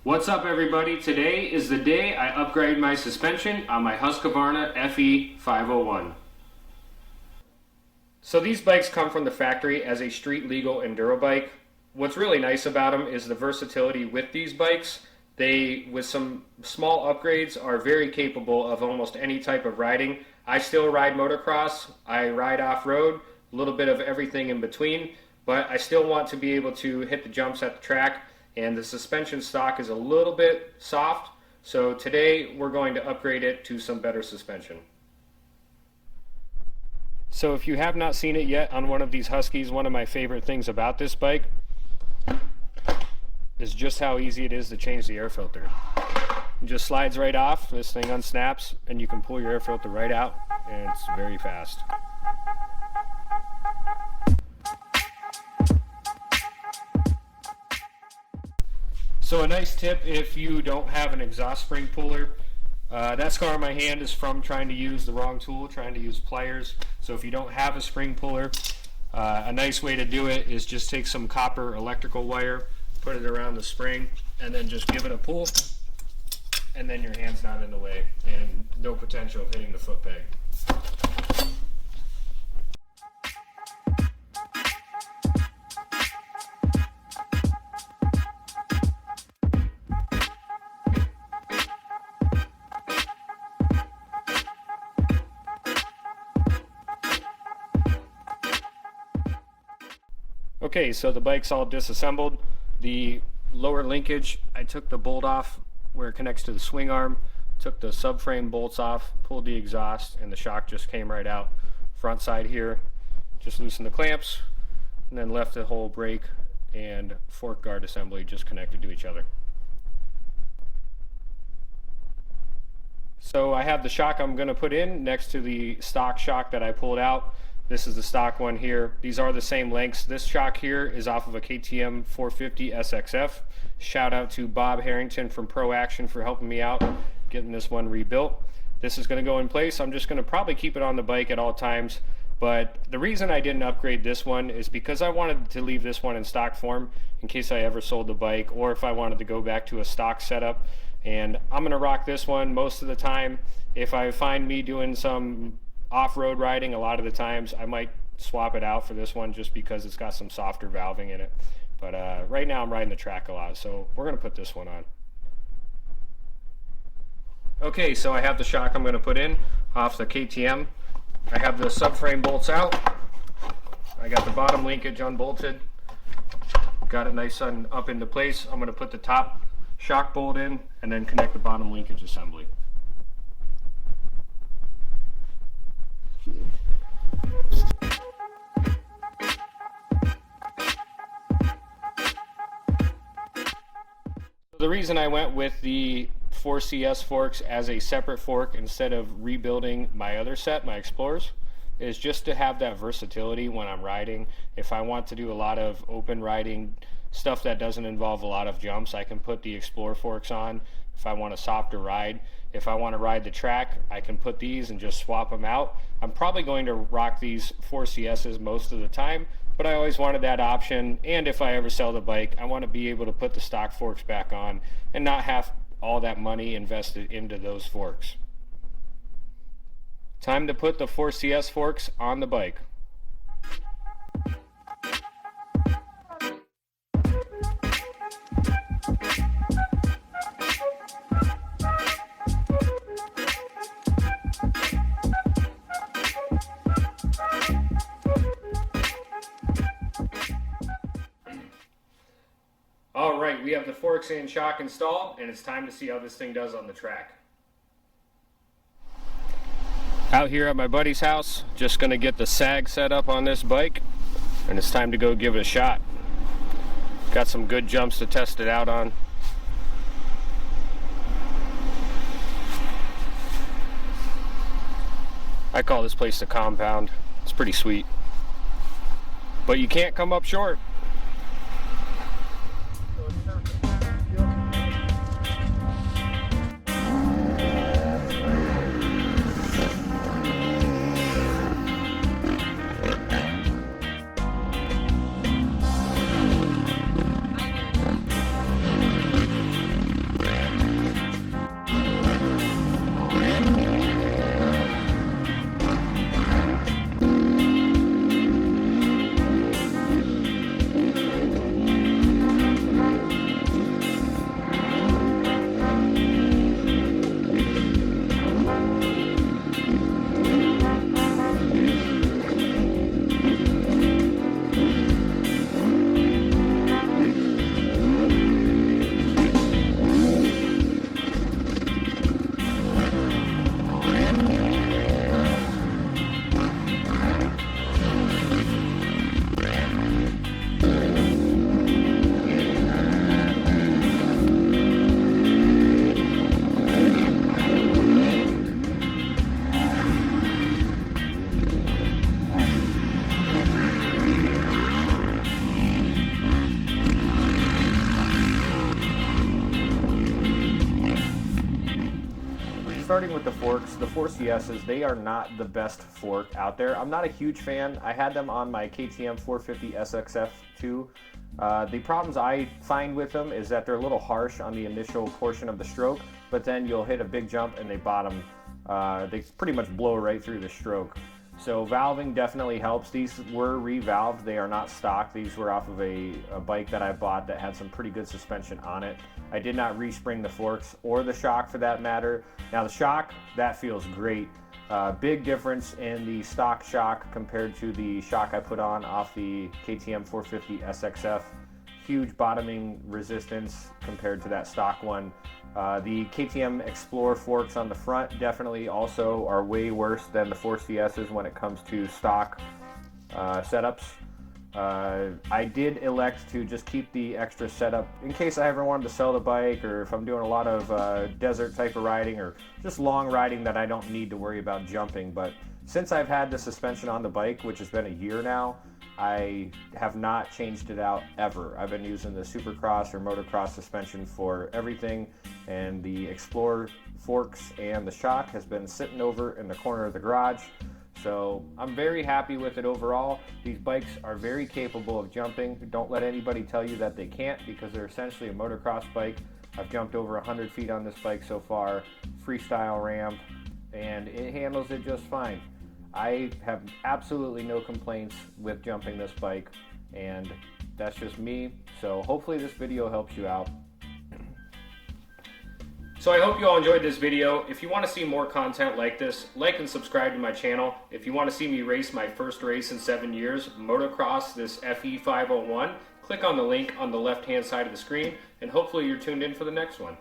What's up everybody? Today is the day I upgrade my suspension on my Husqvarna FE501. So these bikes come from the factory as a street legal enduro bike. What's really nice about them is the versatility with these bikes. They, with some small upgrades, are very capable of almost any type of riding. I still ride motocross, I ride off-road, a little bit of everything in between, but I still want to be able to hit the jumps at the track. And the suspension stock is a little bit soft, so today we're going to upgrade it to some better suspension. So if you have not seen it yet on one of these Huskies, one of my favorite things about this bike is just how easy it is to change the air filter. It just slides right off, this thing unsnaps, and you can pull your air filter right out, and it's very fast. So a nice tip if you don't have an exhaust spring puller, that scar on my hand is from trying to use the wrong tool, trying to use pliers. So if you don't have a spring puller, a nice way to do it is just take some copper electrical wire, put it around the spring, and then just give it a pull, and then your hand's not in the way and no potential of hitting the foot peg. Okay, so the bike's all disassembled. The lower linkage, I took the bolt off where it connects to the swing arm, took the subframe bolts off, pulled the exhaust, and the shock just came right out. Front side here, just loosened the clamps, and then left the whole brake and fork guard assembly just connected to each other. So I have the shock I'm going to put in next to the stock shock that I pulled out. This is the stock one here. These are the same lengths. This shock here is off of a KTM 450 SXF. Shout out to Bob Harrington from Pro Action for helping me out getting this one rebuilt. This is going to go in place. I'm just going to probably keep it on the bike at all times. But the reason I didn't upgrade this one is because I wanted to leave this one in stock form in case I ever sold the bike, or if I wanted to go back to a stock setup. And I'm going to rock this one most of the time. If I find me doing some off-road riding, a lot of the times I might swap it out for this one just because it's got some softer valving in it. But right now I'm riding the track a lot, so we're going to put this one on. Okay, so I have the shock I'm going to put in off the KTM. I have the subframe bolts out. I got the bottom linkage unbolted. Got it nice and up into place. I'm going to put the top shock bolt in and then connect the bottom linkage assembly. The reason I went with the 4CS forks as a separate fork instead of rebuilding my other set, my Explorers, is just to have that versatility when I'm riding. If I want to do a lot of open riding, stuff that doesn't involve a lot of jumps, I can put the Explorer forks on. If I want a softer ride, if I want to ride the track, I can put these and just swap them out. I'm probably going to rock these 4CSs most of the time, but I always wanted that option. And if I ever sell the bike, I want to be able to put the stock forks back on and not have all that money invested into those forks. Time to put the 4CS forks on the bike. Alright, we have the forks and shock installed, and it's time to see how this thing does on the track. Out here at my buddy's house, just going to get the sag set up on this bike, and it's time to go give it a shot. Got some good jumps to test it out on. I call this place the compound. It's pretty sweet. But you can't come up short. starting with the forks, the 4CSs, they are not the best fork out there. I'm not a huge fan. I had them on my KTM 450 SXF too. The problems I find with them is that they're a little harsh on the initial portion of the stroke, but then you'll hit a big jump and they bottom. They pretty much blow right through the stroke. So valving definitely helps. These were revalved. They are not stock. These were off of a bike that I bought that had some pretty good suspension on it. I did not respring the forks or the shock for that matter. Now the shock, that feels great. Big difference in the stock shock compared to the shock I put on off the KTM 450 SXF. Huge bottoming resistance compared to that stock one. The KTM Explorer forks on the front definitely also are way worse than the 4CSs when it comes to stock setups. I did elect to just keep the extra setup in case I ever wanted to sell the bike, or if I'm doing a lot of desert type of riding or just long riding that I don't need to worry about jumping. But since I've had the suspension on the bike, which has been a year now, I have not changed it out ever. I've been using the Supercross or motocross suspension for everything, and the Explorer forks and the shock has been sitting over in the corner of the garage. So I'm very happy with it overall. These bikes are very capable of jumping. Don't let anybody tell you that they can't, because they're essentially a motocross bike. I've jumped over 100 feet on this bike so far, freestyle ramp, and it handles it just fine. I have absolutely no complaints with jumping this bike, and that's just me. So hopefully this video helps you out. So I hope you all enjoyed this video. If you want to see more content like this, like and subscribe to my channel. If you want to see me race my first race in 7 years, motocross, this FE501, click on the link on the left hand side of the screen, and hopefully you're tuned in for the next one.